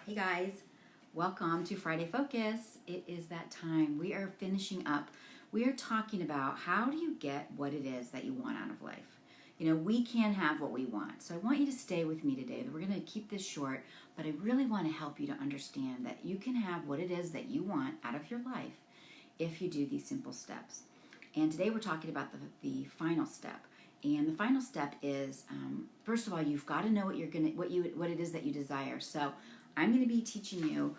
Hey guys, welcome to Friday Focus. It is that time. We are finishing up. We are talking about how do you get what it is that you want out of life. You know, we can have what we want. So I want you to stay with me today. We're going to keep this short, but I really want to help you to understand that you can have what it is that you want out of your life if you do these simple steps. And today we're talking about the final step. And the final step is, first of all, you've got to know what it is that you desire. So I'm going to be teaching you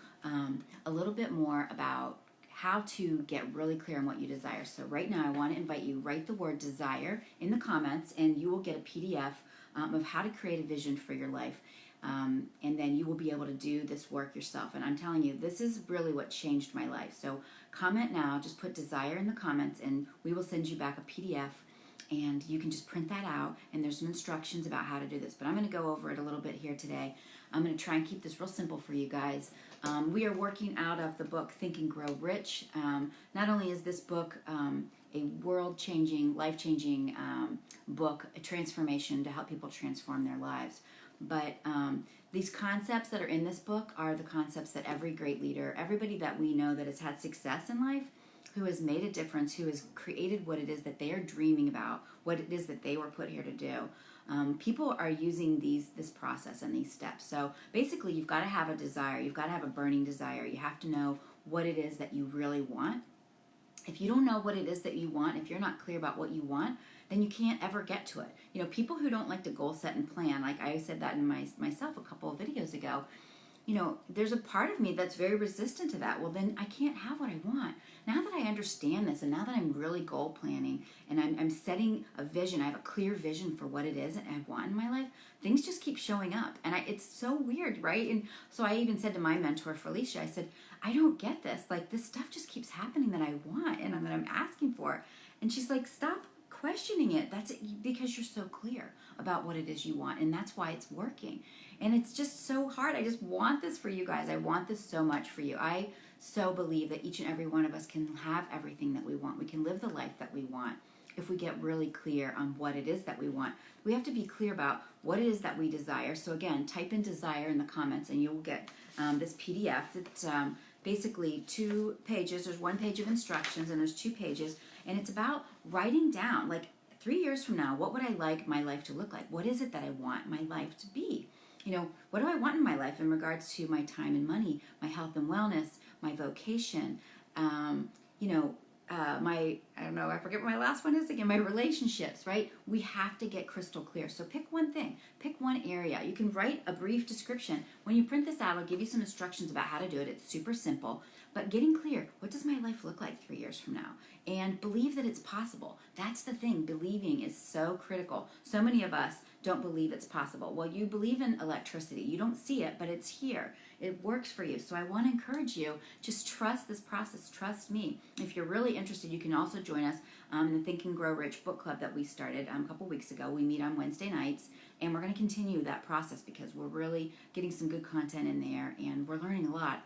a little bit more about how to get really clear on what you desire. So right now, I want to invite you, write the word desire in the comments, and you will get a PDF of how to create a vision for your life. And then you will be able to do this work yourself. And I'm telling you, this is really what changed my life. So comment now, just put desire in the comments, and we will send you back a PDF. And you can just print that out, and there's some instructions about how to do this. But I'm going to go over it a little bit here today. I'm going to try and keep this real simple for you guys. We are working out of the book Think and Grow Rich. Not only is this book a world-changing, life-changing book, a transformation to help people transform their lives, but these concepts that are in this book are the concepts that every great leader, everybody that we know that has had success in life, who has made a difference, who has created what it is that they are dreaming about, what it is that they were put here to do. People are using this process and these steps. So basically, you've got to have a desire. You've got to have a burning desire. You have to know what it is that you really want. If you don't know what it is that you want, if you're not clear about what you want, then you can't ever get to it. You know, people who don't like to goal set and plan, like I said that in myself a couple of videos ago, you know, there's a part of me that's very resistant to that. Well, then I can't have what I want. Now that I understand this, and now that I'm really goal planning, and I'm setting a vision, I have a clear vision for what it is that I want in my life, things just keep showing up. And it's so weird, right? And so I even said to my mentor, Felicia, I said, I don't get this. Like, this stuff just keeps happening that I want and that I'm asking for. And she's like, stop questioning it. That's because you're so clear about what it is you want, and that's why it's working. And it's just so hard. I just want this for you guys. I want this so much for you. I so believe that each and every one of us can have everything that we want. We can live the life that we want if we get really clear on what it is that we want. We have to be clear about what it is that we desire. So again, type in desire in the comments and you'll get this PDF. It's basically 2 pages. There's 1 page of instructions and there's 2 pages. And it's about writing down, like 3 years from now, what would I like my life to look like? What is it that I want my life to be? You know, what do I want in my life in regards to my time and money, my health and wellness, my vocation, I forget what my last one is again, my relationships, right? We have to get crystal clear. So pick one thing, pick one area. You can write a brief description. When you print this out, I'll give you some instructions about how to do it. It's super simple, but getting clear, what does my life look like 3 years from now? And believe that it's possible. That's the thing. Believing is so critical. So many of us don't believe it's possible. Well, you believe in electricity. You don't see it, but it's here. It works for you. So I want to encourage you, just trust this process. Trust me. If you're really interested, you can also join us in the Think and Grow Rich book club that we started a couple weeks ago. We meet on Wednesday nights, and we're going to continue that process because we're really getting some good content in there, and we're learning a lot.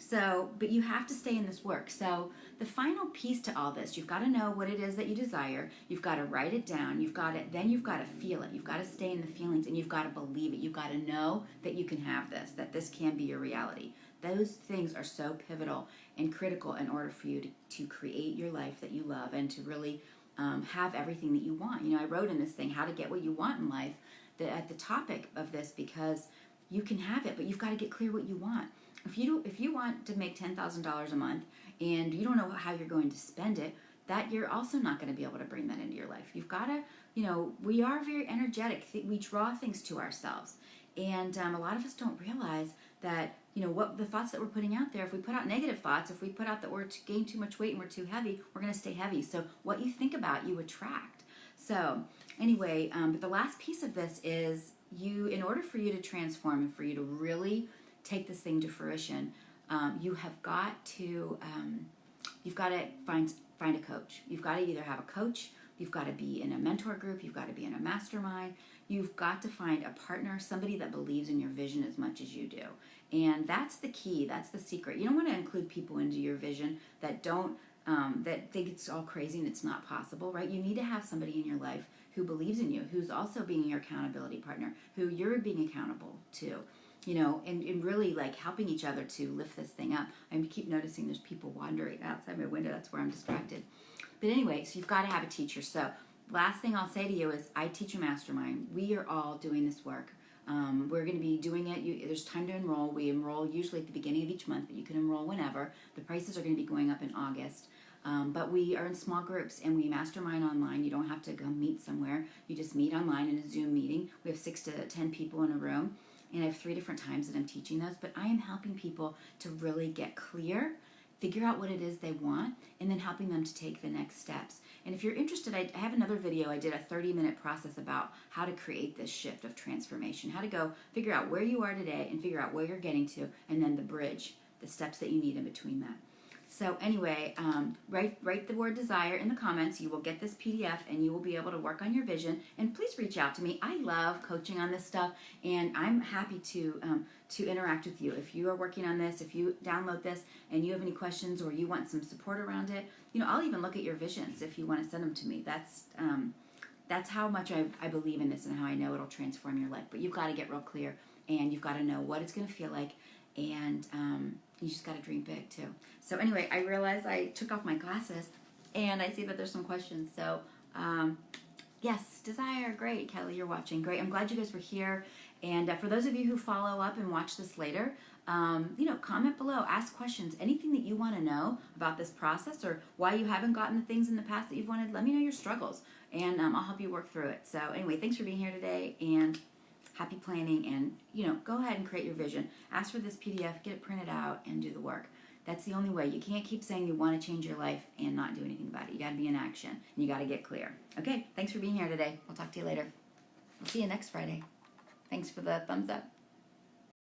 So, but you have to stay in this work. So the final piece to all this, you've got to know what it is that you desire. You've got to write it down. Then you've got to feel it. You've got to stay in the feelings and you've got to believe it. You've got to know that you can have this, that this can be your reality. Those things are so pivotal and critical in order for you to create your life that you love and to really have everything that you want. You know, I wrote in this thing, how to get what you want in life, at the topic of this, because you can have it, but you've got to get clear what you want. If you want to make $10,000 a month and you don't know how you're going to spend it, that you're also not going to be able to bring that into your life. You've got to, you know, we are very energetic. We draw things to ourselves. And a lot of us don't realize that, you know, what the thoughts that we're putting out there, if we put out negative thoughts, if we put out that we're gain too much weight and we're too heavy, we're going to stay heavy. So what you think about, you attract. So anyway, but the last piece of this is in order for you to transform and for you to really take this thing to fruition, you have got to find a coach. You've got to either have a coach, you've got to be in a mentor group, you've got to be in a mastermind, you've got to find a partner, somebody that believes in your vision as much as you do. And that's the key, that's the secret. You don't want to include people into your vision that don't that think it's all crazy and it's not possible, right? You need to have somebody in your life who believes in you, who's also being your accountability partner, who you're being accountable to. and really like helping each other to lift this thing up. I keep noticing there's people wandering outside my window. That's where I'm distracted. But anyway, so you've got to have a teacher. So last thing I'll say to you is I teach a mastermind. We are all doing this work. We're going to be doing it. There's time to enroll. We enroll usually at the beginning of each month, but you can enroll whenever. The prices are going to be going up in August. But we are in small groups and we mastermind online. You don't have to go meet somewhere. You just meet online in a Zoom meeting. We have 6 to 10 people in a room. And I have 3 different times that I'm teaching those. But I am helping people to really get clear, figure out what it is they want, and then helping them to take the next steps. And if you're interested, I have another video. I did a 30-minute process about how to create this shift of transformation, how to go figure out where you are today and figure out where you're getting to, and then the bridge, the steps that you need in between that. So anyway, write the word desire in the comments. You will get this PDF and you will be able to work on your vision. And please reach out to me. I love coaching on this stuff, and I'm happy to interact with you. If you are working on this, if you download this and you have any questions or you want some support around it, I'll even look at your visions if you want to send them to me. That's how much I believe in this and how I know it'll transform your life. But you've got to get real clear, and you've got to know what it's going to feel like, and you just got to dream big too. So anyway, I realized I took off my glasses, and I see that there's some questions. So yes, desire, great. Kelly, you're watching, great. I'm glad you guys were here. And for those of you who follow up and watch this later, comment below, ask questions, anything that you want to know about this process or why you haven't gotten the things in the past that you've wanted. Let me know your struggles, and I'll help you work through it. So anyway, thanks for being here today, and happy planning. And go ahead and create your vision. Ask for this PDF, get it printed out, and do the work. That's the only way. You can't keep saying you want to change your life and not do anything about it. You got to be in action, and you got to get clear. Okay, thanks for being here today. I'll talk to you later. I'll see you next Friday. Thanks for the thumbs up.